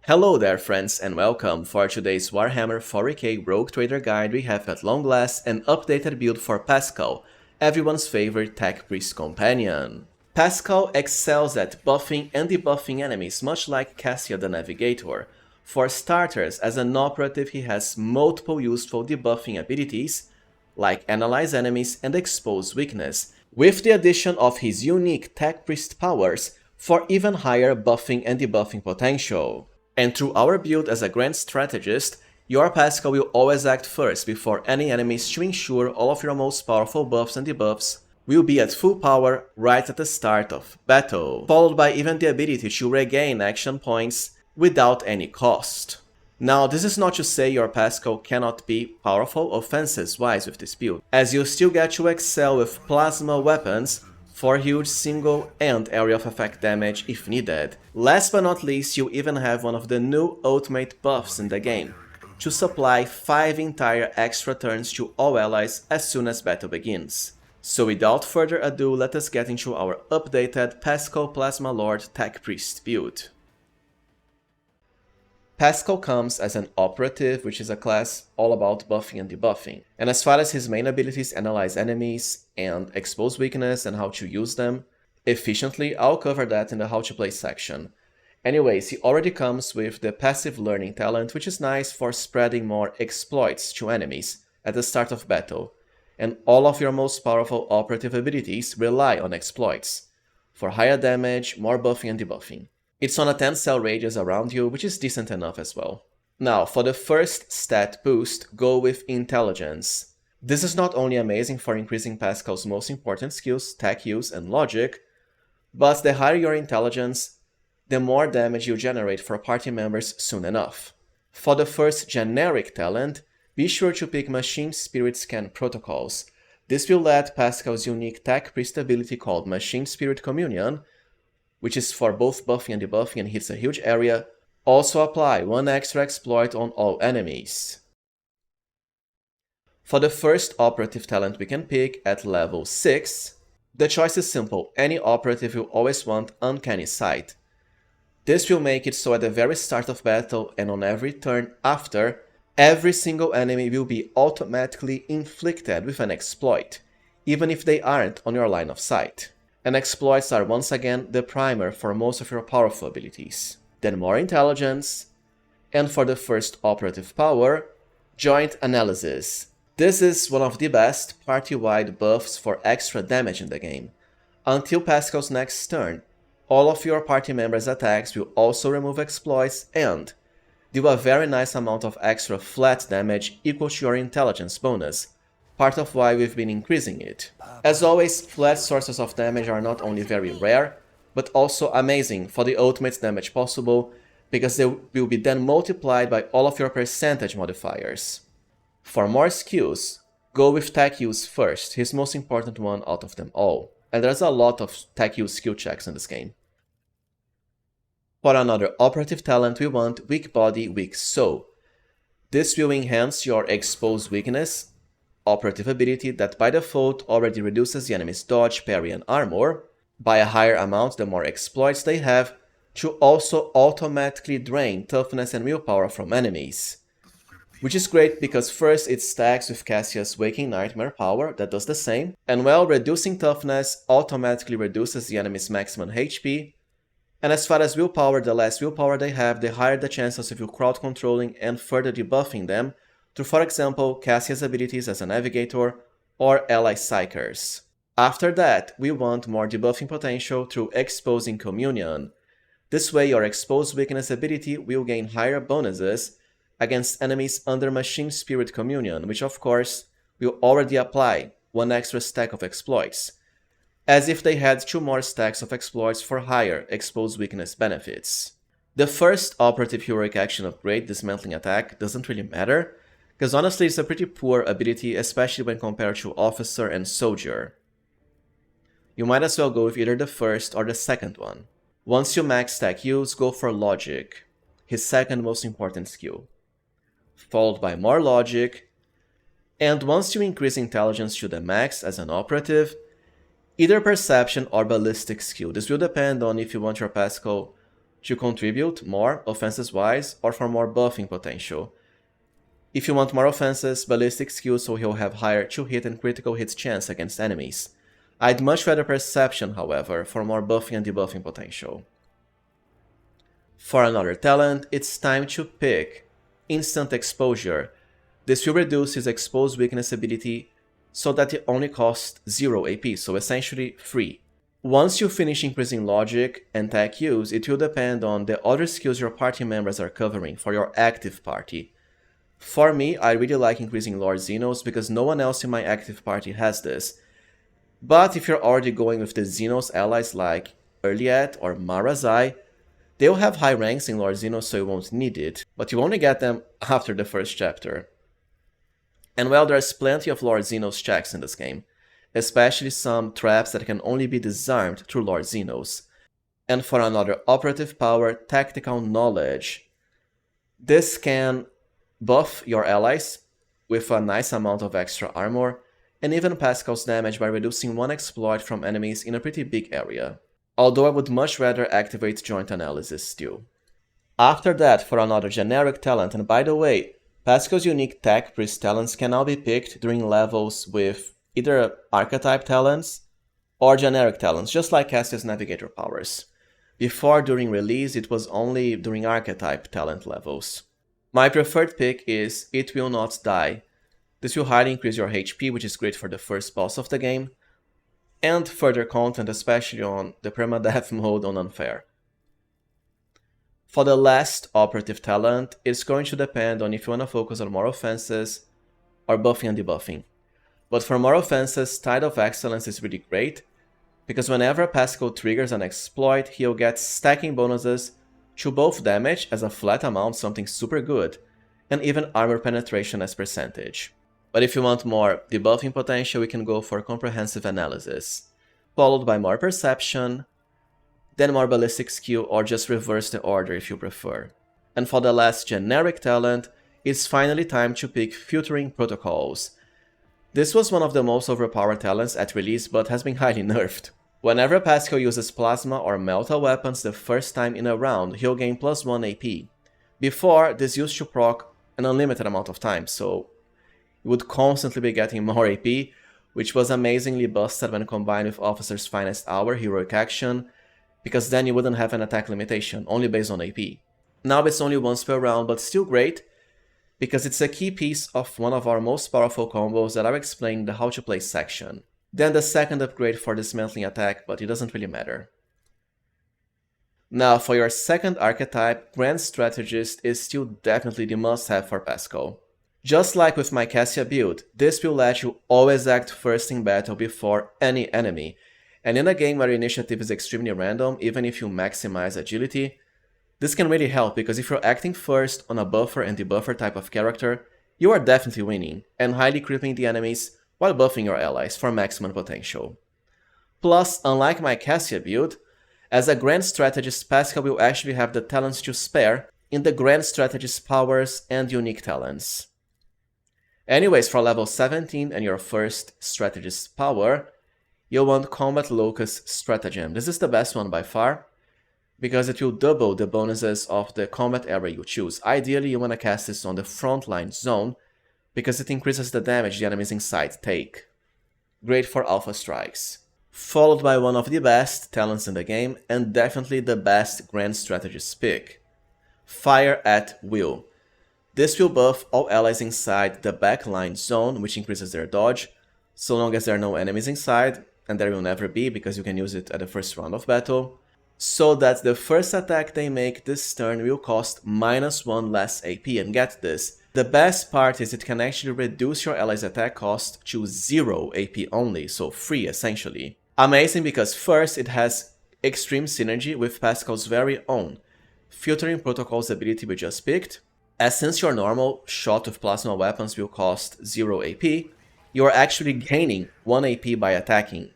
Hello there friends and welcome. For today's Warhammer 40K Rogue Trader guide we have at long last an updated build for Pascal, everyone's favorite tech priest companion. Pascal excels at buffing and debuffing enemies much like Cassia the Navigator. For starters, as an operative he has multiple useful debuffing abilities like Analyze Enemies and Expose Weakness, with the addition of his unique tech priest powers for even higher buffing and debuffing potential. And through our build as a Grand Strategist, your Pascal will always act first before any enemies to ensure all of your most powerful buffs and debuffs will be at full power right at the start of battle, followed by even the ability to regain action points without any cost. Now, this is not to say your Pascal cannot be powerful offenses-wise with this build, as you still get to excel with plasma weapons for huge single and area of effect damage if needed. Last but not least, you even have one of the new ultimate buffs in the game, to supply 5 entire extra turns to all allies as soon as battle begins. So without further ado, let us get into our updated Pascal Plasma Lord Tech Priest build. Pascal comes as an operative, which is a class all about buffing and debuffing. And as far as his main abilities Analyze Enemies and Expose Weakness and how to use them efficiently, I'll cover that in the How to Play section. Anyways, he already comes with the Passive Learning talent, which is nice for spreading more exploits to enemies at the start of battle. And all of your most powerful operative abilities rely on exploits, for higher damage, more buffing and debuffing. It's on a 10-cell radius around you, which is decent enough as well. Now, for the first stat boost, go with Intelligence. This is not only amazing for increasing Pascal's most important skills, tech use and logic, but the higher your intelligence, the more damage you generate for party members soon enough. For the first generic talent, be sure to pick Machine Spirit Scan Protocols. This will let Pascal's unique tech priest ability called Machine Spirit Communion, which is for both buffing and debuffing and hits a huge area, also apply 1 extra exploit on all enemies. For the first operative talent we can pick at level 6, the choice is simple. Any operative will always want Uncanny Sight. This will make it so at the very start of battle and on every turn after, every single enemy will be automatically inflicted with an exploit, even if they aren't on your line of sight. And exploits are once again the primer for most of your powerful abilities. Then more intelligence, and for the first operative power, Joint Analysis. This is one of the best party-wide buffs for extra damage in the game. Until Pascal's next turn, all of your party members' attacks will also remove exploits and do a very nice amount of extra flat damage equal to your intelligence bonus, part of why we've been increasing it. As always, flat sources of damage are not only very rare, but also amazing for the ultimate damage possible, because they will be then multiplied by all of your percentage modifiers. For more skills, go with Tech Use first, his most important one out of them all, and there's a lot of Tech Use skill checks in this game. For another operative talent we want Weak Body, Weak Soul. This will enhance your Expose Weakness, operative ability that by default already reduces the enemy's dodge, parry and armor by a higher amount the more exploits they have, to also automatically drain toughness and willpower from enemies. Which is great because first it stacks with Cassia's Waking Nightmare power that does the same, and while reducing toughness automatically reduces the enemy's maximum HP, and as far as willpower, the less willpower they have, the higher the chances of you crowd controlling and further debuffing them through, for example, Cassia's abilities as a Navigator or Ally Psychers. After that, we want more debuffing potential through Exposing Communion. This way your Expose Weakness ability will gain higher bonuses against enemies under Machine Spirit Communion, which of course will already apply 1 extra stack of exploits, as if they had 2 more stacks of exploits for higher Expose Weakness benefits. The first operative heroic action upgrade, Dismantling Attack, doesn't really matter, because honestly it's a pretty poor ability, especially when compared to Officer and Soldier. You might as well go with either the first or the second one. Once you max Tech Use, go for Logic, his second most important skill, followed by more Logic, and once you increase Intelligence to the max as an operative, either Perception or Ballistic skill. This will depend on if you want your Pascal to contribute more offenses-wise or for more buffing potential. If you want more offenses, ballistic skill so he'll have higher 2-hit and critical hits chance against enemies. I'd much rather Perception, however, for more buffing and debuffing potential. For another talent, it's time to pick Instant Exposure. This will reduce his exposed weakness ability so that it only costs 0 AP, so essentially free. Once you finish increasing logic and tech use, it will depend on the other skills your party members are covering for your active party. For me, I really like increasing Lord Xenos because no one else in my active party has this. But if you're already going with the Xenos allies like Erliet or Marazai, they'll have high ranks in Lord Xenos so you won't need it, but you only get them after the first chapter. And well, there's plenty of Lord Xenos checks in this game, especially some traps that can only be disarmed through Lord Xenos. And for another operative power, Tactical Knowledge. This can buff your allies with a nice amount of extra armor, and even Pascal's damage by reducing one exploit from enemies in a pretty big area. Although I would much rather activate Joint Analysis still. After that, for another generic talent, and by the way, Pascal's unique Tech Priest talents can now be picked during levels with either archetype talents or generic talents, just like Cassia's Navigator powers. Before, during release, it was only during archetype talent levels. My preferred pick is It Will Not Die. This will highly increase your HP, which is great for the first boss of the game, and further content, especially on the permadeath mode on Unfair. For the last operative talent, it's going to depend on if you want to focus on more offenses or buffing and debuffing. But for more offenses, Tide of Excellence is really great, because whenever Pascal triggers an exploit, he'll get stacking bonuses to both damage as a flat amount, something super good, and even armor penetration as percentage. But if you want more debuffing potential, we can go for Comprehensive Analysis, followed by more Perception, then more Ballistic Skill, or just reverse the order if you prefer. And for the last generic talent, it's finally time to pick Filtering Protocols. This was one of the most overpowered talents at release, but has been highly nerfed. Whenever Pascal uses Plasma or Metal weapons the first time in a round, he'll gain +1 AP. Before, this used to proc an unlimited amount of times, so you would constantly be getting more AP, which was amazingly busted when combined with Officer's Finest Hour Heroic Action, because then you wouldn't have an attack limitation, only based on AP. Now it's only once per round, but still great, because it's a key piece of one of our most powerful combos that I'll explain in the How to Play section. Then the second upgrade for Dismantling Attack, but it doesn't really matter. Now for your second archetype, Grand Strategist is still definitely the must-have for Pascal. Just like with my Cassia build, this will let you always act first in battle before any enemy, and in a game where initiative is extremely random, even if you maximize agility, this can really help, because if you're acting first on a buffer and debuffer type of character, you are definitely winning, and highly crippling the enemies while buffing your allies for maximum potential. Plus, unlike my Cassia build, as a Grand Strategist, Pascal will actually have the talents to spare in the Grand Strategist powers and unique talents. Anyways, for level 17 and your first Strategist power, you'll want Combat Locus Stratagem. This is the best one by far, because it will double the bonuses of the combat area you choose. Ideally, you want to cast this on the frontline zone, because it increases the damage the enemies inside take. Great for alpha strikes. Followed by one of the best talents in the game, and definitely the best Grand Strategist pick, Fire at Will. This will buff all allies inside the backline zone, which increases their dodge, so long as there are no enemies inside, and there will never be because you can use it at the first round of battle, so that the first attack they make this turn will cost -1 less AP. And get this, the best part is it can actually reduce your allies' attack cost to 0 AP only, so free essentially. Amazing, because first it has extreme synergy with Pascal's very own Filtering Protocols ability we just picked, as since your normal shot with plasma weapons will cost 0 AP, you are actually gaining 1 AP by attacking,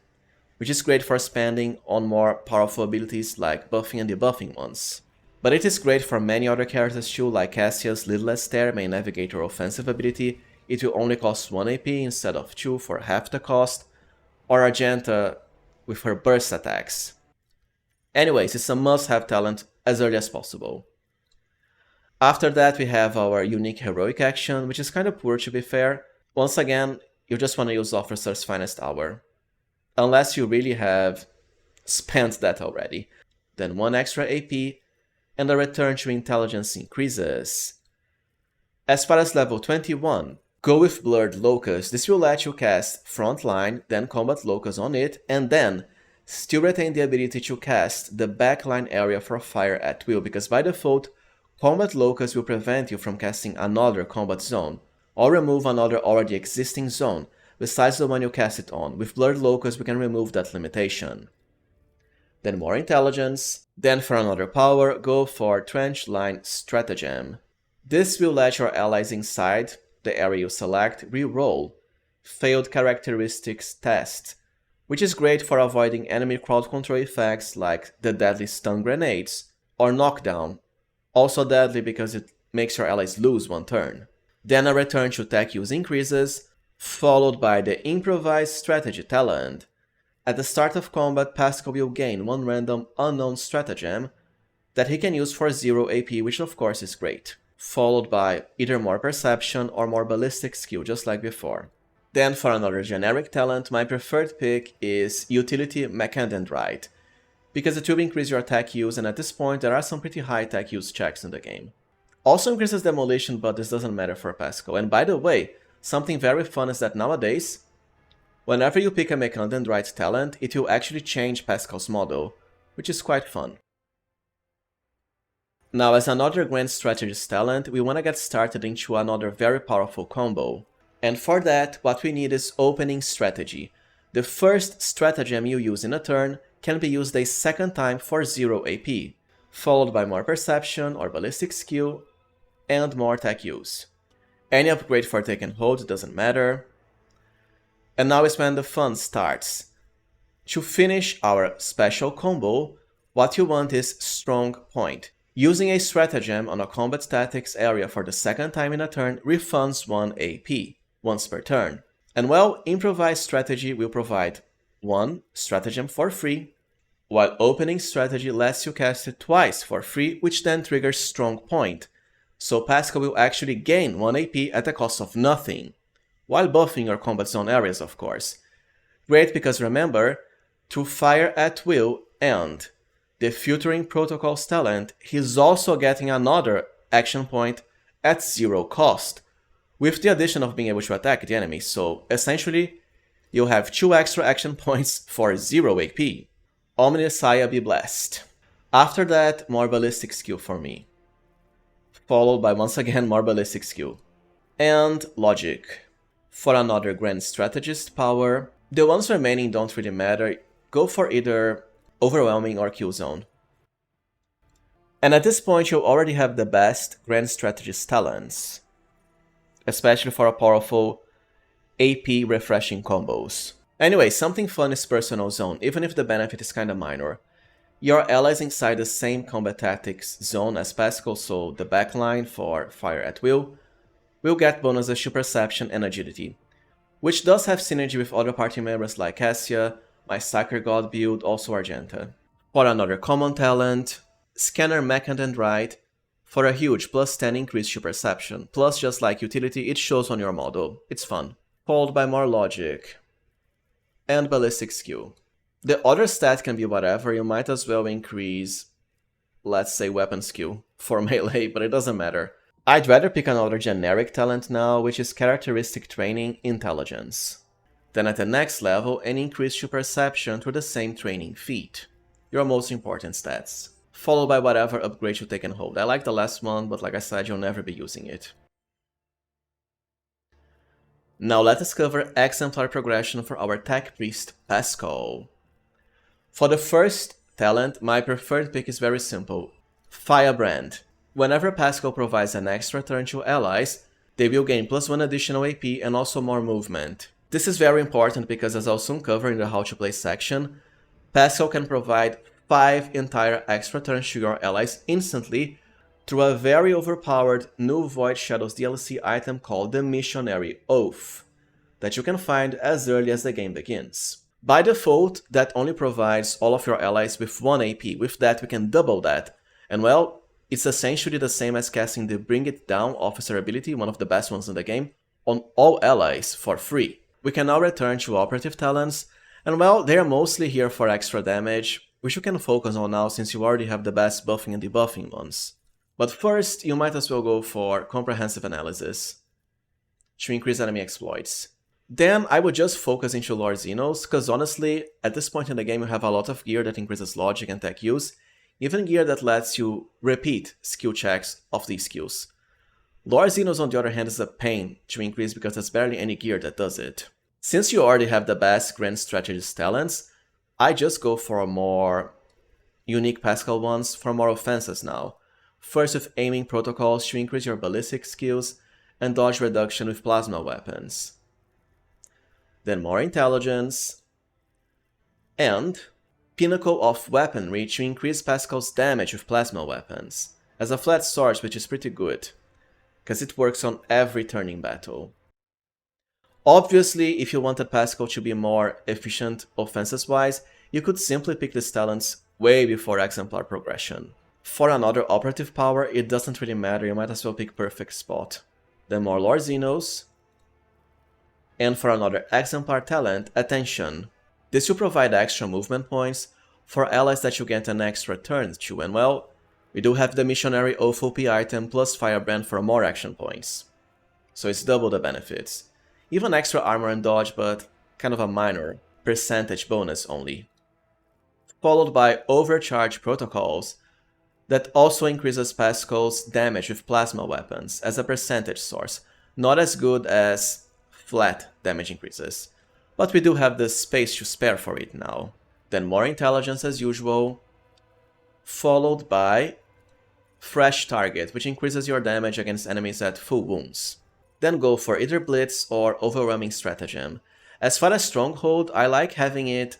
which is great for spending on more powerful abilities like buffing and debuffing ones. But it is great for many other characters too, like Cassia's Lidless Stare, main navigator offensive ability. It will only cost 1 AP instead of 2 for half the cost, or Argenta with her burst attacks. Anyways, it's a must-have talent as early as possible. After that, we have our unique heroic action, which is kind of poor to be fair. Once again, you just want to use Officer's Finest Hour, unless you really have spent that already. Then 1 extra AP, and the return to intelligence increases. As far as level 21, go with Blurred Locus. This will let you cast Frontline, then Combat Locus on it, and then still retain the ability to cast the backline area for fire at will, because by default, Combat Locus will prevent you from casting another combat zone, or remove another already existing zone, besides the one you cast it on. With Blurred Locus, we can remove that limitation. Then more intelligence. Then for another power, go for Trench Line Stratagem. This will let your allies inside the area you select re-roll Failed Characteristics Test, which is great for avoiding enemy crowd control effects like the deadly stun grenades or knockdown. Also deadly because it makes your allies lose 1 turn. Then a return to tech use increases, followed by the Improvised Strategy talent. At the start of combat, Pascal will gain 1 random unknown stratagem that he can use for 0 AP, which of course is great. Followed by either more perception or more ballistic skill, just like before. Then for another generic talent, my preferred pick is Utility Mechadendrite, because it will increase your attack use, and at this point there are some pretty high attack use checks in the game. Also increases demolition, but this doesn't matter for Pascal. And by the way, something very fun is that nowadays, whenever you pick a Mechadendrite talent, it will actually change Pascal's model, which is quite fun. Now, as another Grand Strategist talent, we want to get started into another very powerful combo. And for that, what we need is Opening Strategy. The first stratagem you use in a turn can be used a second time for 0 AP, followed by more perception or ballistic skill, and more tech use. Any upgrade for take and hold doesn't matter. And now is when the fun starts. To finish our special combo, what you want is Strong Point. Using a stratagem on a combat tactics area for the second time in a turn refunds 1 AP, once per turn. And well, Improvised Strategy will provide 1 stratagem for free, while Opening Strategy lets you cast it twice for free, which then triggers Strong Point. So Pascal will actually gain 1 AP at the cost of nothing, while buffing your combat zone areas, of course. Great, because remember, to fire at will and the Filtering Protocols talent, he's also getting another action point at 0 cost, with the addition of being able to attack the enemy, so essentially, you'll have 2 extra action points for 0 AP. Omnisaya be blessed. After that, more ballistic skill for me, followed by once again more ballistic skill. And logic. For another Grand Strategist power, the ones remaining don't really matter, go for either Overwhelming or Kill Zone. And at this point you'll already have the best Grand Strategist talents, especially for a powerful AP refreshing combos. Anyway, something fun is Personal Zone, even if the benefit is kinda minor. Your allies inside the same combat tactics zone as Pascal, so the backline for fire at will get bonuses to perception and agility, which does have synergy with other party members like Cassia, my Sacred God build, also Argenta. For another common talent, Scanner Mechadendrite, for a huge plus 10 increase to perception, plus just like utility, it shows on your model, it's fun. Followed by more logic. And ballistic skill. The other stat can be whatever, you might as well increase, let's say weapon skill, for melee, but it doesn't matter. I'd rather pick another generic talent now, which is Characteristic Training Intelligence. Then at the next level, an increase to perception through the same training feat. Your most important stats. Followed by whatever upgrade you take and hold. I like the last one, but like I said, you'll never be using it. Now let us cover exemplar progression for our Tech Priest Pascal. For the first talent, my preferred pick is very simple. Firebrand. Whenever Pascal provides an extra turn to allies, they will gain +1 additional AP and also more movement. This is very important because, as I'll soon cover in the How to Play section, Pascal can provide 5 entire extra turns to your allies instantly through a very overpowered new Void Shadows DLC item called the Missionary Oath, that you can find as early as the game begins. By default, that only provides all of your allies with 1 AP, with that we can double that, And well, it's essentially the same as casting the Bring It Down officer ability, one of the best ones in the game, on all allies for free. We can now return to operative talents, and well, they are mostly here for extra damage, which you can focus on now since you already have the best buffing and debuffing ones. But first, you might as well go for comprehensive analysis to increase enemy exploits. Then I would just focus into Lore Xenos, cause honestly, at this point in the game you have a lot of gear that increases logic and tech use, even gear that lets you repeat skill checks of these skills. Lore Xenos on the other hand is a pain to increase because there's barely any gear that does it. Since you already have the best Grand Strategist talents, I just go for more unique Pascal ones for more offenses now. First with aiming protocols to increase your ballistic skills, and dodge reduction with plasma weapons. Then more intelligence, and Pinnacle of Weaponry to increase Pascal's damage with plasma weapons, as a flat source, which is pretty good, because it works on every turn in battle. Obviously, if you wanted Pascal to be more efficient offenses-wise, you could simply pick these talents way before Exemplar progression. For another operative power, it doesn't really matter, you might as well pick Perfect Spot. Then more Lore Xenos, and for another Exemplar talent, Attention. This will provide extra movement points for allies that you get an extra turn to, and well, we do have the Missionary Oath OP item plus Firebrand for more action points. So it's double the benefits. Even extra armor and dodge, but kind of a minor percentage bonus only. Followed by Overcharge Protocols, that also increases Pascal's damage with plasma weapons as a percentage source. Not as good as flat damage increases, but we do have the space to spare for it now. Then more intelligence as usual, followed by Fresh Target, which increases your damage against enemies at full wounds. Then go for either Blitz or Overwhelming Stratagem. As far as Stronghold, I like having it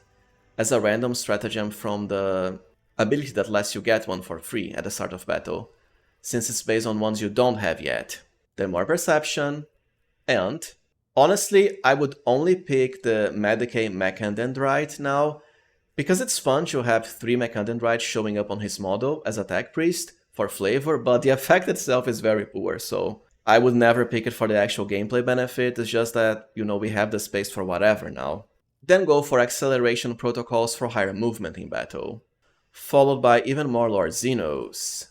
as a random stratagem from the ability that lets you get one for free at the start of battle, since it's based on ones you don't have yet. Then more Perception, and honestly, I would only pick the Medicae Mechadendrite now, because it's fun to have 3 Mechadendrites showing up on his model as a tech priest for flavor, but the effect itself is very poor, so I would never pick it for the actual gameplay benefit. It's just that, you know, we have the space for whatever now. Then go for Acceleration Protocols for higher movement in battle, followed by even more Lore Xenos.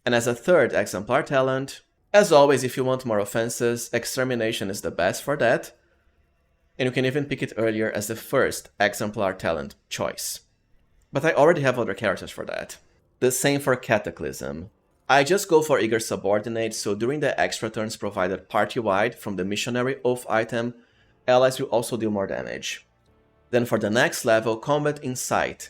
And as a third Exemplar talent, as always, if you want more offenses, Extermination is the best for that, and you can even pick it earlier as the first Exemplar talent choice. But I already have other characters for that. The same for Cataclysm. I just go for Eager Subordinate, so during the extra turns provided party-wide from the Missionary Oath item, allies will also deal more damage. Then for the next level, Combat Insight.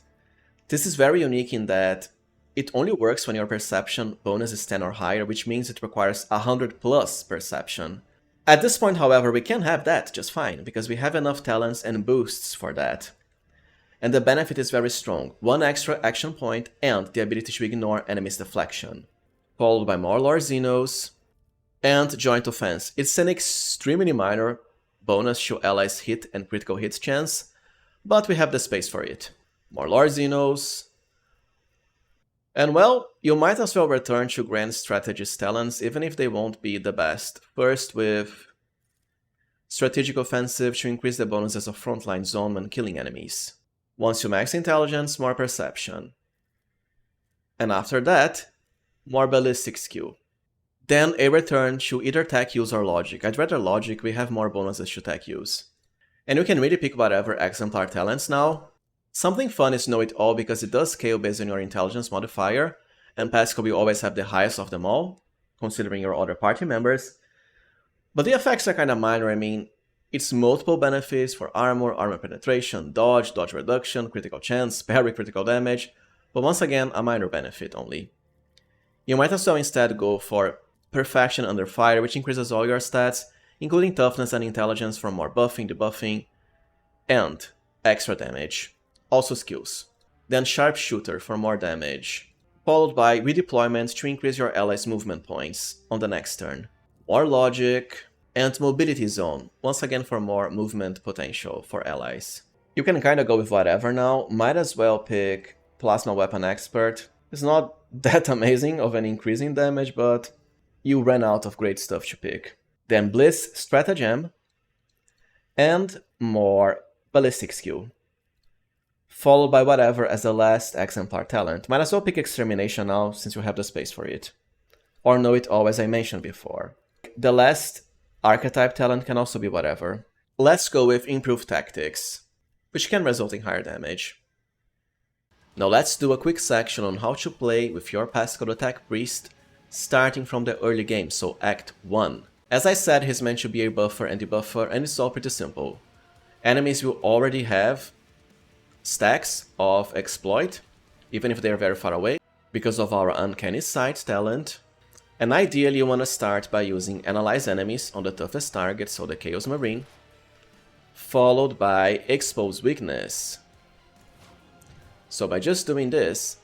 This is very unique in that it only works when your perception bonus is 10 or higher, which means it requires 100 plus perception. At this point, however, we can have that just fine, because we have enough talents and boosts for that. And the benefit is very strong, 1 extra action point and the ability to ignore enemies' deflection. Followed by more Lore Xenos, and Joint Offense. It's an extremely minor bonus to allies' hit and critical hits chance, but we have the space for it. More Lore Xenos, and well, you might as well return to Grand Strategist talents even if they won't be the best. First with Strategic Offensive to increase the bonuses of frontline zone when killing enemies. Once you max Intelligence, more Perception. And after that, more Ballistic skill. Then a return to either Tech Use or Logic. I'd rather Logic, we have more bonuses to Tech Use. And you can really pick whatever Exemplar talents now. Something fun is Know It All because it does scale based on your Intelligence modifier, and Pascal will always have the highest of them all, considering your other party members. But the effects are kinda minor. I mean, it's multiple benefits for armor, armor penetration, dodge, dodge reduction, critical chance, parry critical damage, but once again, a minor benefit only. You might as well instead go for Perfection Under Fire, which increases all your stats, including toughness and intelligence for more buffing, debuffing, and extra damage. Also skills. Then Sharpshooter for more damage, followed by Redeployment to increase your allies' movement points on the next turn. More Logic, and Mobility Zone, once again for more movement potential for allies. You can kinda go with whatever now, might as well pick Plasma Weapon Expert. It's not that amazing of an increase in damage, but you ran out of great stuff to pick. Then Bliss Stratagem, and more Ballistic Skill, followed by whatever as the last Exemplar talent. Might as well pick Extermination now, since you have the space for it. Or Know It All, as I mentioned before. The last Archetype talent can also be whatever. Let's go with Improved Tactics, which can result in higher damage. Now let's do a quick section on how to play with your Pascal Attack Priest, starting from the early game, so Act 1. As I said, he's meant to be a buffer and debuffer, and it's all pretty simple. Enemies will already have stacks of Exploit, even if they're very far away, because of our Uncanny Sight talent. And ideally you want to start by using Analyze Enemies on the toughest target, so the Chaos Marine, followed by Expose Weakness. So by just doing this,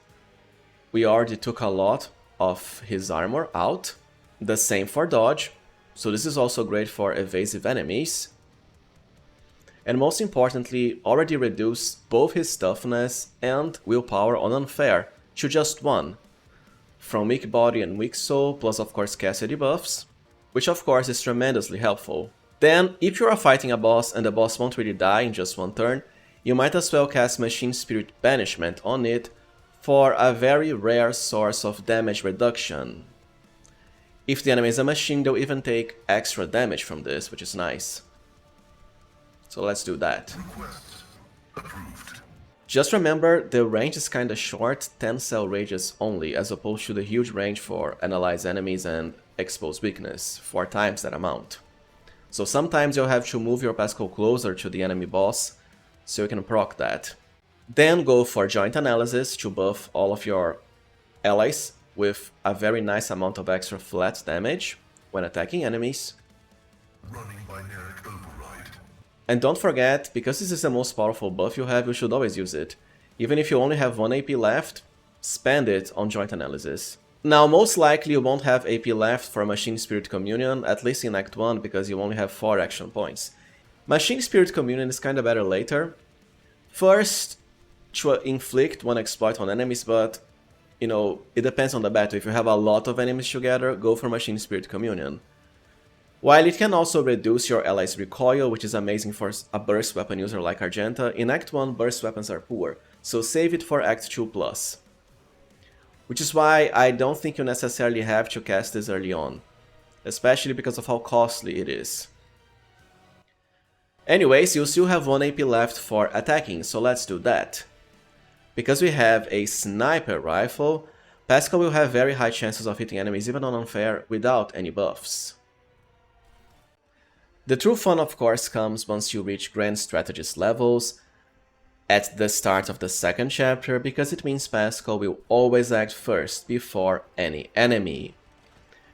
we already took a lot of his armor out. The same for Dodge, so this is also great for evasive enemies. And most importantly, already reduced both his toughness and willpower on Unfair to just 1. From Weak Body and Weak Soul, plus of course Cassia debuffs, which of course is tremendously helpful. Then, if you are fighting a boss and the boss won't really die in just 1 turn, you might as well cast Machine Spirit Banishment on it for a very rare source of damage reduction. If the enemy is a machine, they'll even take extra damage from this, which is nice. So let's do that. Just remember, the range is kinda short, 10 cell radius only, as opposed to the huge range for Analyze Enemies and Expose Weakness, 4 times that amount. So sometimes you'll have to move your Pascal closer to the enemy boss, so you can proc that. Then go for Joint Analysis to buff all of your allies with a very nice amount of extra flat damage when attacking enemies. And don't forget, because this is the most powerful buff you have, you should always use it. Even if you only have 1 AP left, spend it on Joint Analysis. Now, most likely you won't have AP left for Machine Spirit Communion, at least in Act 1, because you only have 4 action points. Machine Spirit Communion is kinda better later. First, to inflict 1 exploit on enemies, but, you know, it depends on the battle. If you have a lot of enemies together, go for Machine Spirit Communion. While it can also reduce your allies' recoil, which is amazing for a burst weapon user like Argenta, in Act 1 burst weapons are poor, so save it for Act 2+. Which is why I don't think you necessarily have to cast this early on, especially because of how costly it is. Anyways, you still have 1 AP left for attacking, so let's do that. Because we have a sniper rifle, Pascal will have very high chances of hitting enemies even on Unfair without any buffs. The true fun of course comes once you reach Grand Strategist levels at the start of the 2nd chapter, because it means Pascal will always act first before any enemy.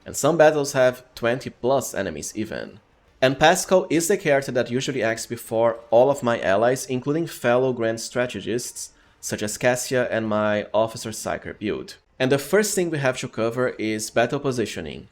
And some battles have 20+ enemies even. And Pascal is the character that usually acts before all of my allies, including fellow Grand Strategists such as Cassia and my Officer Psyker build. And the first thing we have to cover is battle positioning.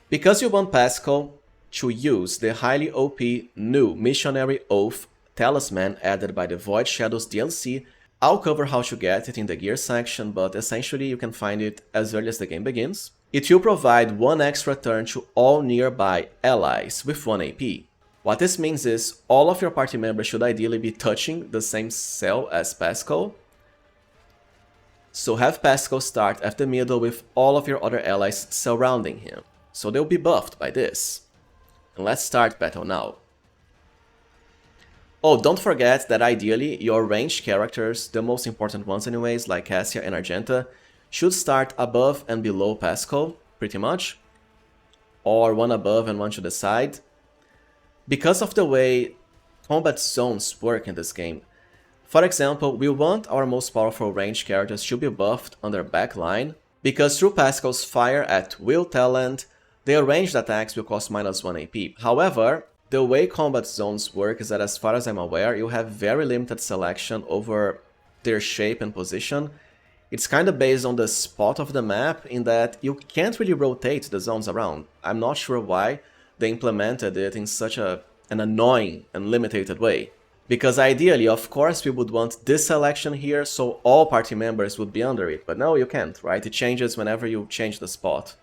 Because you want Pascal to use the highly OP new Missionary Oath Talisman added by the Void Shadows DLC, I'll cover how to get it in the gear section, but essentially you can find it as early as the game begins. It will provide 1 extra turn to all nearby allies with 1 AP. What this means is all of your party members should ideally be touching the same cell as Pascal. So have Pascal start at the middle with all of your other allies surrounding him. So they'll be buffed by this. And let's start battle now. Oh, don't forget that ideally your ranged characters, the most important ones anyways, like Cassia and Argenta, should start above and below Pascal, pretty much. Or 1 above and 1 to the side. Because of the way combat zones work in this game, for example, we want our most powerful ranged characters to be buffed on their backline, because through Pascal's Fire at Will talent, their ranged attacks will cost -1 AP. However, the way combat zones work is that, as far as I'm aware, you have very limited selection over their shape and position. It's kinda based on the spot of the map, in that you can't really rotate the zones around. I'm not sure why they implemented it in such an annoying and limited way. Because ideally, of course, we would want this selection here, so all party members would be under it. But no, you can't, right? It changes whenever you change the spot.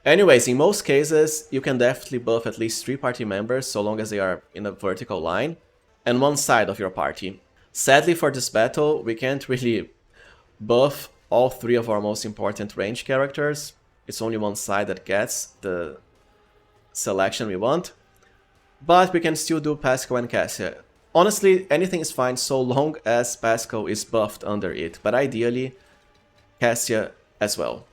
Anyways, in most cases, you can definitely buff at least 3 party members, so long as they are in a vertical line, and one side of your party. Sadly for this battle, we can't really buff all 3 of our most important range characters. It's only one side that gets the selection we want. But we can still do Pascal and Cassia. Honestly, anything is fine so long as Pascal is buffed under it, but ideally Cassia as well.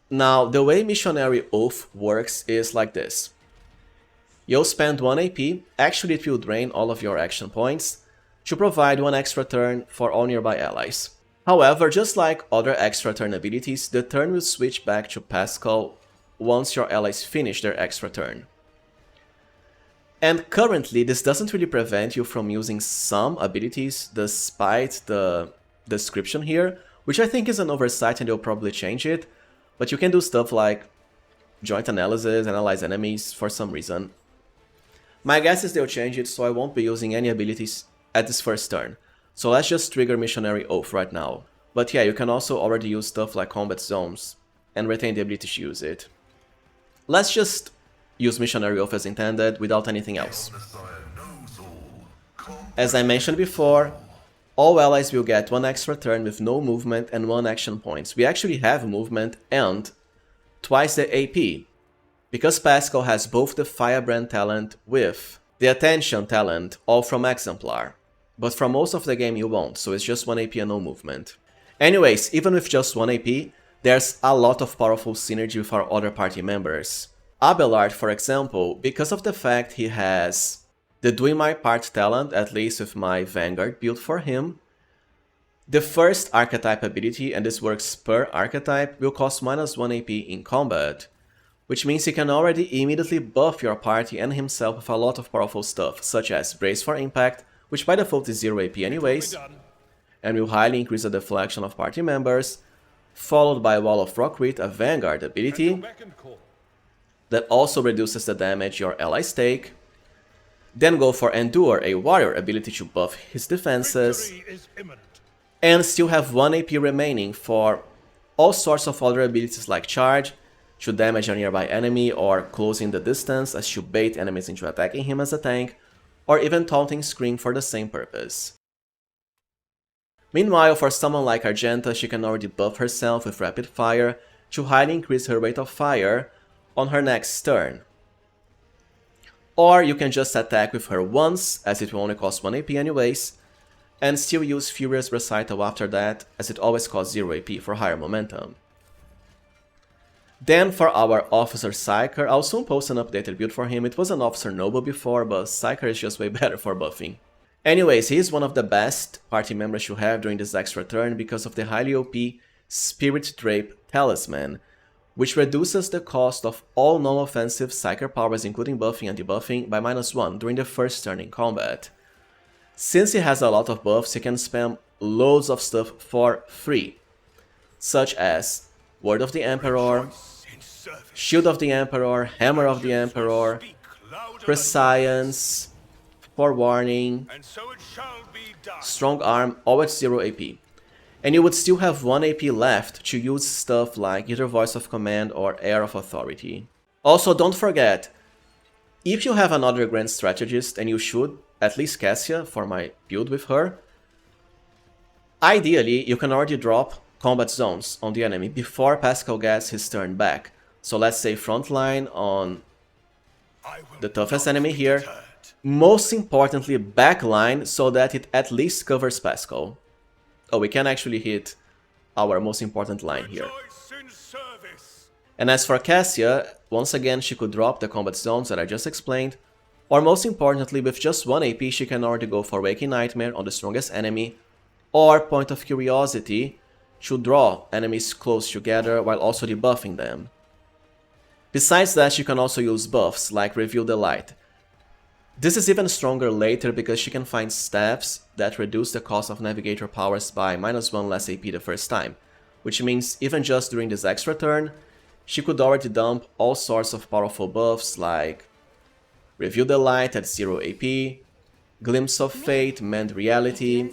Now, the way Missionary Oath works is like this. You'll spend 1 AP, actually it will drain all of your action points, to provide 1 extra turn for all nearby allies. However, just like other extra turn abilities, the turn will switch back to Pascal once your allies finish their extra turn. And currently, this doesn't really prevent you from using some abilities despite the description here, which I think is an oversight and they'll probably change it, but you can do stuff like joint analysis, analyze enemies for some reason. My guess is they'll change it, so I won't be using any abilities at this first turn. So let's just trigger Missionary Oath right now. But yeah, you can also already use stuff like combat zones and retain the ability to use it. Let's just use Missionary Oath as intended without anything else. As I mentioned before, all allies will get 1 extra turn with no movement and 1 action points. We actually have movement and twice the AP, because Pascal has both the Firebrand talent with the Attention talent, all from Exemplar. But for most of the game you won't, so it's just 1 AP and no movement. Anyways, even with just 1 AP, there's a lot of powerful synergy with our other party members. Abelard, for example, because of the fact he has the Doing My Part talent, at least with my Vanguard build for him, the first archetype ability, and this works per archetype, will cost -1 AP in combat, which means he can already immediately buff your party and himself with a lot of powerful stuff, such as Brace for Impact, which by default is 0 AP anyways, and will highly increase the deflection of party members, followed by Wall of Rockrit, a Vanguard ability, that also reduces the damage your allies take. Then go for Endure, a warrior ability to buff his defenses, and still have 1 AP remaining for all sorts of other abilities like Charge, to damage a nearby enemy or closing the distance as to bait enemies into attacking him as a tank, or even Taunting Scream for the same purpose. Meanwhile, for someone like Argenta, she can already buff herself with Rapid Fire to highly increase her rate of fire on her next turn. Or you can just attack with her once, as it will only cost 1 AP anyways, and still use Furious Recital after that, as it always costs 0 AP for higher momentum. Then for our Officer Psyker, I'll soon post an updated build for him. It was an Officer Noble before, but Psyker is just way better for buffing. Anyways, he is one of the best party members you have during this extra turn because of the highly OP Spirit Drape Talisman, which reduces the cost of all non-offensive Psyker powers including buffing and debuffing by -1 during the first turn in combat. Since he has a lot of buffs, he can spam loads of stuff for free, such as Word of the Emperor, Shield of the Emperor, Hammer of the Emperor, Prescience, Forewarning, Strong Arm, all at 0 AP. And you would still have 1 AP left to use stuff like either Voice of Command or Air of Authority. Also, don't forget, if you have another Grand Strategist, and you should, at least Cassia for my build with her, ideally you can already drop combat zones on the enemy before Pascal gets his turn back. So let's say frontline on the toughest enemy here, most importantly backline so that it at least covers Pascal. Oh, we can actually hit our most important line here. And as for Cassia, once again she could drop the combat zones that I just explained, or most importantly with just 1 AP she can already go for Waking Nightmare on the strongest enemy, or Point of Curiosity to draw enemies close together while also debuffing them. Besides that, she can also use buffs like Reveal the Light. This is even stronger later because she can find staffs that reduce the cost of Navigator powers by -1 less AP the first time, which means even just during this extra turn, she could already dump all sorts of powerful buffs like Reveal the Light at 0 AP, Glimpse of Fate, Mend Reality,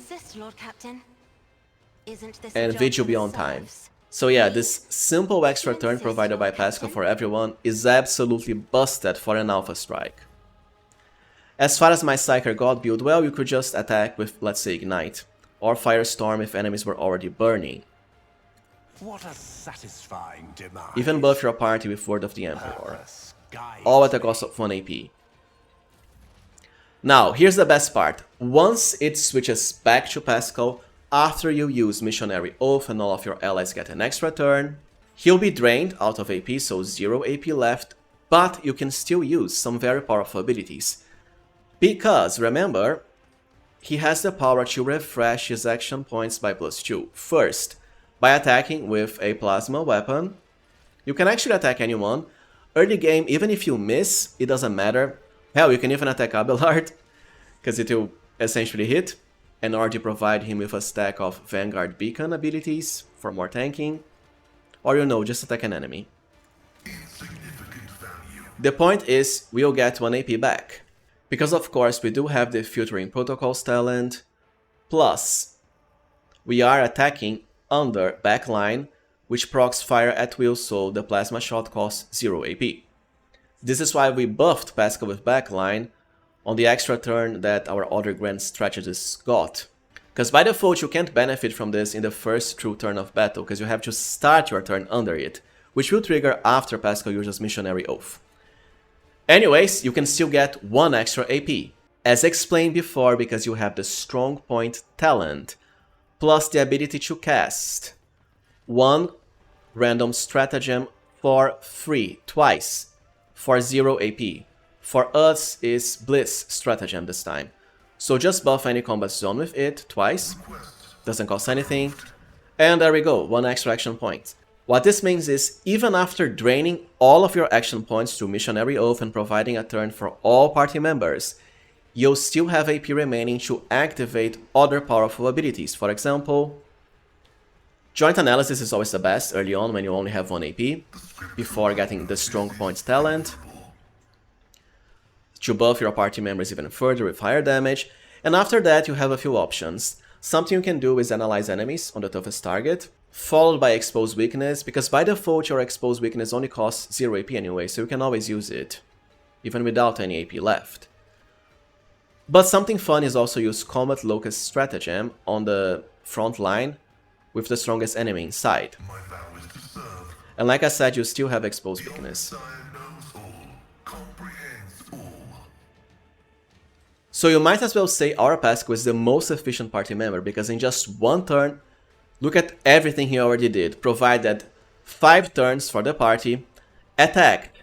and Vigil Beyond Time. So yeah, this simple extra turn provided by Pascal for everyone is absolutely busted for an Alpha Strike. As far as my Psyker God build, well, you could just attack with, let's say, Ignite, or Firestorm if enemies were already burning. What a satisfying demise. Even buff your party with Word of the Emperor, all at the cost of 1 AP. Now, here's the best part. Once it switches back to Pascal, after you use Missionary Oath and all of your allies get an extra turn, he'll be drained out of AP, so 0 AP left, but you can still use some very powerful abilities. Because, remember, he has the power to refresh his action points by +2. First, by attacking with a plasma weapon. You can actually attack anyone. Early game, even if you miss, it doesn't matter. Hell, you can even attack Abelard, because it will essentially hit, and already provide him with a stack of Vanguard Beacon abilities for more tanking. Or, you know, just attack an enemy. The point is, we'll get 1 AP back. Because of course we do have the Filtering Protocols talent, plus we are attacking under backline, which procs fire at will, so the plasma shot costs 0 AP. This is why we buffed Pascal with backline on the extra turn that our other Grand Strategists got. Because by default you can't benefit from this in the first true turn of battle, because you have to start your turn under it, which will trigger after Pascal uses Missionary Oath. Anyways, you can still get 1 extra AP, as explained before, because you have the Strong Point talent, plus the ability to cast 1 random stratagem for free, twice, for 0 AP. For us, is Blitz stratagem this time. So just buff any combat zone with it, twice, doesn't cost anything, and there we go, 1 extra action point. What this means is, even after draining all of your action points through Missionary Oath and providing a turn for all party members, you'll still have AP remaining to activate other powerful abilities. For example, Joint Analysis is always the best early on when you only have 1 AP, before getting the Strong Points talent, to buff your party members even further with higher damage, and after that you have a few options. Something you can do is analyze enemies on the toughest target, followed by Expose Weakness, because by default your Expose Weakness only costs 0 AP anyway, so you can always use it, even without any AP left. But something fun is also use Combat Locust Stratagem on the front line with the strongest enemy inside. And like I said, you still have Expose Weakness. So you might as well say our Pascal is the most efficient party member, because in just 1 turn, look at everything he already did. Provided 5 turns for the party, attacked,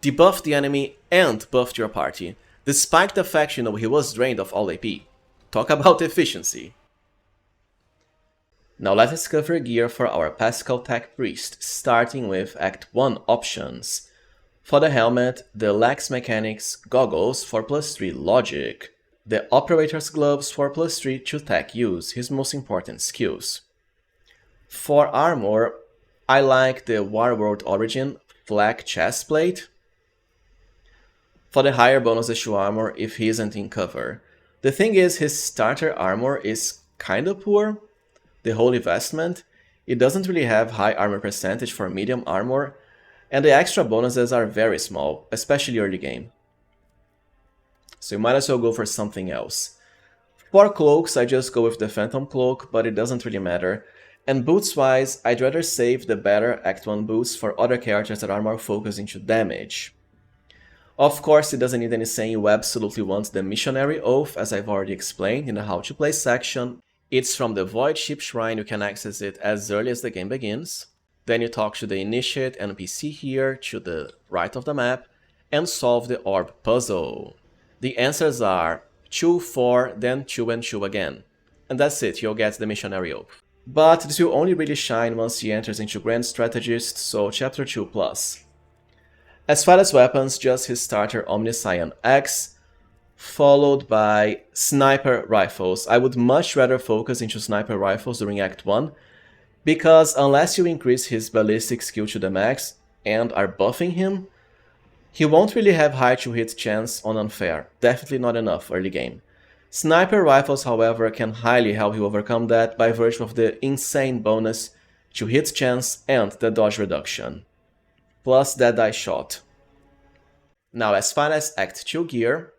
debuffed the enemy, and buffed your party, despite the fact, you know, he was drained of all AP. Talk about efficiency. Now let us cover gear for our Pascal Tech Priest, starting with Act 1 options. For the helmet, the Lax Mechanics goggles for +3 logic, the Operator's gloves for +3 to tech use, his most important skills. For armor, I like the Warworld Origin Flak Chestplate, for the higher bonuses to armor if he isn't in cover. The thing is, his starter armor is kinda poor, the Holy Vestment. It doesn't really have high armor percentage for medium armor, and the extra bonuses are very small, especially early game. So you might as well go for something else. For cloaks, I just go with the Phantom Cloak, but it doesn't really matter. And boots wise, I'd rather save the better Act 1 boots for other characters that are more focused into damage. Of course, it doesn't need any saying you absolutely want the Missionary Oath, as I've already explained in the How to Play section. It's from the Void Ship Shrine, you can access it as early as the game begins. Then you talk to the Initiate NPC here, to the right of the map, and solve the orb puzzle. The answers are 2, 4, then 2 and 2 again. And that's it, you'll get the Missionary Oath. But this will only really shine once he enters into Grand Strategist, so Chapter 2+. As far as weapons, just his starter Omniscion X, followed by Sniper Rifles. I would much rather focus into Sniper Rifles during Act 1, because unless you increase his ballistic skill to the max and are buffing him, He won't really have high to hit chance on unfair, definitely not enough early game. Sniper rifles, however, can highly help you overcome that by virtue of the insane bonus to hit chance and the dodge reduction, plus that die shot. Now, as far as Act 2 gear,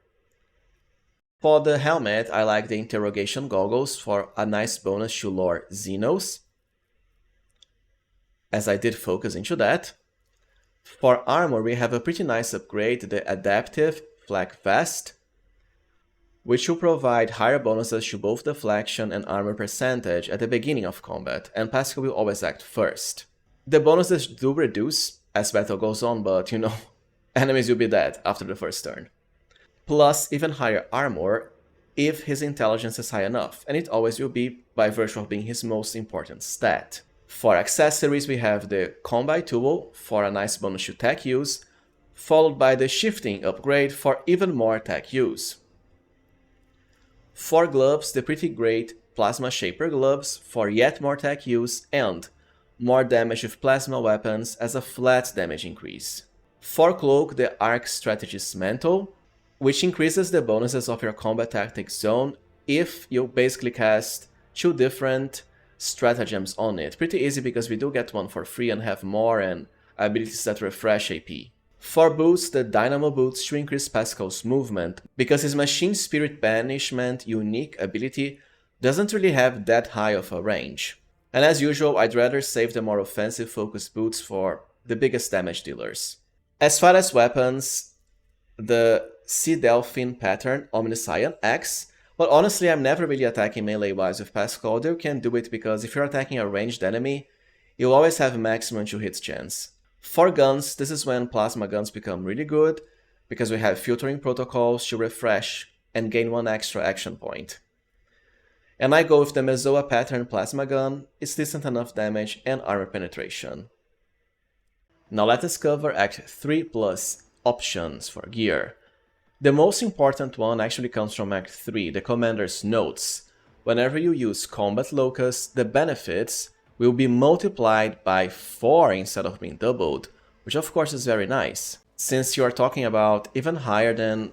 for the helmet I like the interrogation goggles for a nice bonus to lure Xenos, as I did focus into that. For armor we have a pretty nice upgrade, the adaptive flak vest, which will provide higher bonuses to both deflection and armor percentage at the beginning of combat, and Pascal will always act first. The bonuses do reduce as battle goes on, but you know, enemies will be dead after the first turn. Plus even higher armor if his intelligence is high enough, and it always will be by virtue of being his most important stat. For accessories we have the Combi Tool for a nice bonus to tech use, followed by the Shifting upgrade for even more tech use. For gloves, the pretty great Plasma Shaper gloves for yet more tech use and more damage with plasma weapons as a flat damage increase. For cloak, the Arc Strategist mantle, which increases the bonuses of your combat tactics zone if you basically cast 2 different stratagems on it. Pretty easy because we do get one for free and have more and abilities that refresh AP. For boots, the Dynamo boots to increase Pascal's movement, because his Machine Spirit Banishment unique ability doesn't really have that high of a range. And as usual, I'd rather save the more offensive focused boots for the biggest damage dealers. As far as weapons, the Sea Delphin pattern Omniscient X. But honestly, I'm never really attacking melee-wise with Pascal, although you can do it because if you're attacking a ranged enemy, you'll always have maximum 2 hits chance. For guns, this is when plasma guns become really good, because we have filtering protocols to refresh and gain 1 extra action point. And I go with the Mezoa pattern plasma gun, it's decent enough damage and armor penetration. Now let us cover Act 3 plus options for gear. The most important one actually comes from Act 3, the Commander's Notes. Whenever you use Combat Locus, the benefits will be multiplied by 4 instead of being doubled, which of course is very nice, since you are talking about even higher than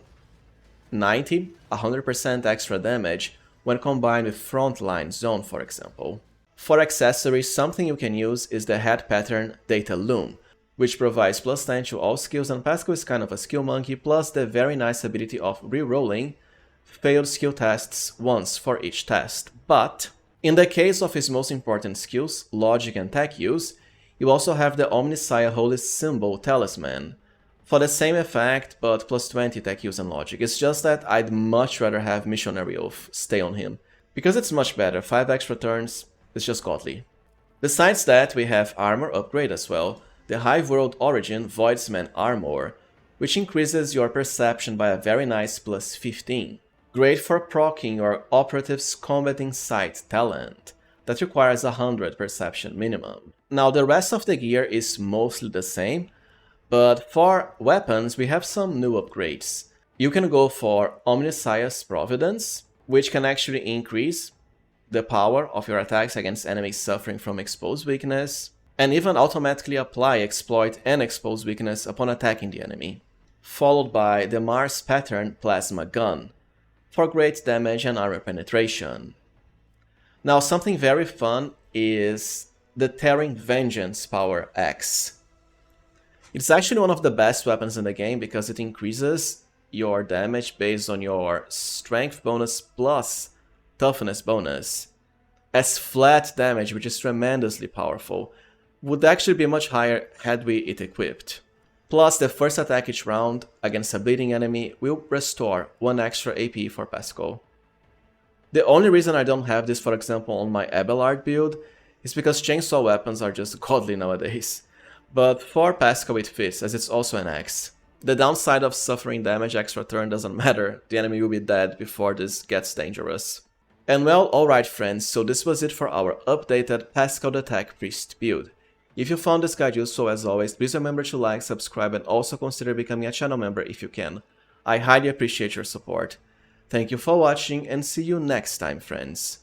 100% extra damage when combined with Frontline Zone, for example. For accessories, something you can use is the head pattern Data Loom, which provides plus 10 to all skills, and Pascal is kind of a skill monkey, plus the very nice ability of re-rolling failed skill tests once for each test. But in the case of his most important skills, logic and tech use, you also have the Omniscient Holy Symbol Talisman for the same effect, but plus 20 tech use and logic. It's just that I'd much rather have Missionary Oath stay on him, because it's much better. 5 extra turns, it's just godly. Besides that, we have armor upgrade as well, the Hive World Origin Voidsman Armor, which increases your perception by a very nice plus 15. Great for proccing your operative's combat insight talent, that requires 100 perception minimum. Now the rest of the gear is mostly the same, but for weapons we have some new upgrades. You can go for Omniscience Providence, which can actually increase the power of your attacks against enemies suffering from exposed weakness, and even automatically apply exploit and expose weakness upon attacking the enemy. Followed by the Mars pattern Plasma Gun, for great damage and armor penetration. Now something very fun is the Tearing Vengeance Power X. It's actually one of the best weapons in the game because it increases your damage based on your strength bonus plus toughness bonus, as flat damage, which is tremendously powerful, would actually be much higher had we it equipped. Plus, the first attack each round against a bleeding enemy will restore 1 extra AP for Pascal. The only reason I don't have this, for example, on my Abelard build is because chainsaw weapons are just godly nowadays. But for Pascal it fits, as it's also an axe. The downside of suffering damage extra turn doesn't matter, the enemy will be dead before this gets dangerous. And well, alright friends, so this was it for our updated Pascal the Tech Priest build. If you found this guide useful, as always, please remember to like, subscribe, and also consider becoming a channel member if you can. I highly appreciate your support. Thank you for watching, and see you next time, friends.